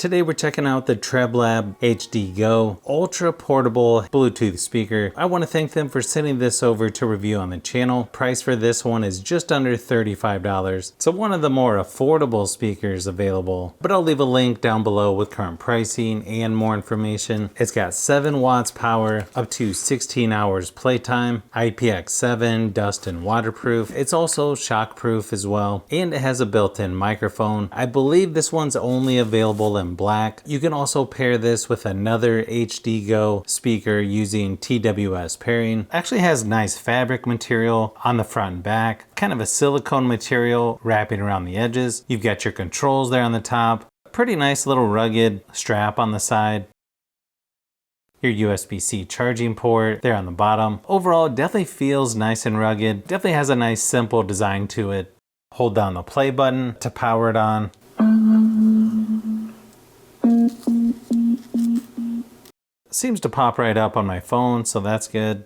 Today we're checking out the Treblab HD Go Ultra Portable Bluetooth speaker. I want to thank them for sending this over to review on the channel. Price for this one is just under $35. So one of the more affordable speakers available, but I'll leave a link down below with current pricing and more information. It's got 7 watts power, up to 16 hours playtime, IPX7, dust and waterproof. It's also shockproof as well, and it has a built-in microphone. I believe this one's only available in black. You can also pair this with another HD Go speaker using TWS pairing. Actually has nice fabric material on the front and back, kind of a silicone material wrapping around the edges. You've got your controls there on the top, pretty nice little rugged strap on the side. Your USB-C charging port there on the bottom. Overall, it definitely feels nice and rugged. Definitely has a nice simple design to it. Hold down the play button to power it on. Seems to pop right up on my phone, so that's good.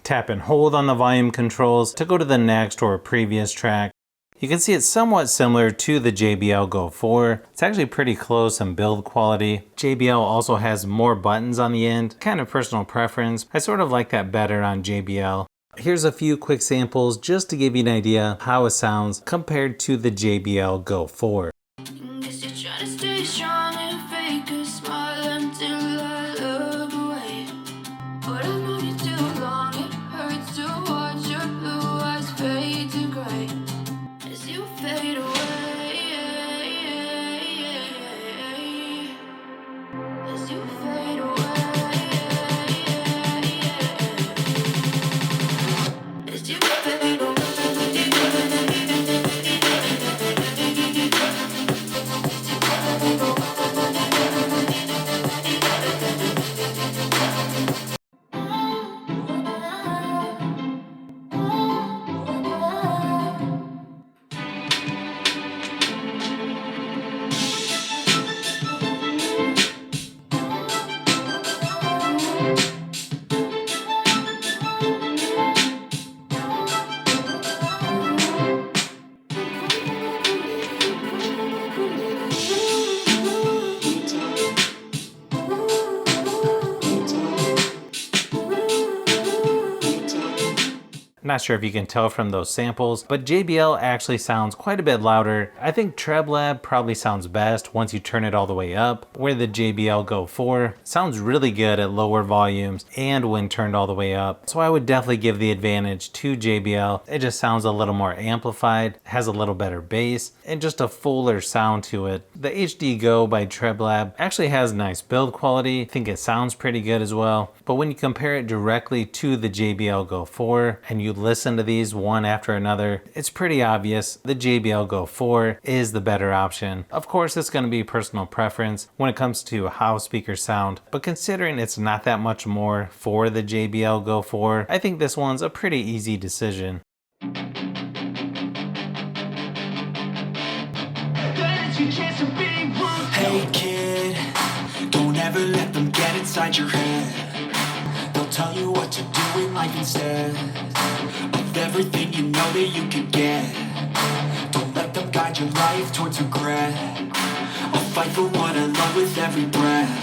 Tap and hold on the volume controls to go to the next or previous track. You can see it's somewhat similar to the JBL Go 4. It's actually pretty close in build quality. JBL also has more buttons on the end, kind of personal preference. I sort of like that better on JBL. Here's a few quick samples just to give you an idea how it sounds compared to the JBL Go 4. Not sure if you can tell from those samples, but JBL actually sounds quite a bit louder. I think Treblab probably sounds best once you turn it all the way up, where the JBL Go 4 sounds really good at lower volumes and when turned all the way up. So I would definitely give the advantage to JBL. It just sounds a little more amplified, has a little better bass, and just a fuller sound to it. The HD Go by Treblab actually has nice build quality. I think it sounds pretty good as well. But when you compare it directly to the JBL Go 4 and you listen to these one after another, it's pretty obvious the JBL Go 4 is the better option. Of course, it's going to be personal preference when it comes to how speakers sound, but considering it's not that much more for the JBL Go 4, I think this one's a pretty easy decision. Hey kid, don't ever let them get inside your head. They'll tell you what to do in life instead of everything you know that you could get. Don't let them guide your life towards regret. I'll fight for what I love with every breath.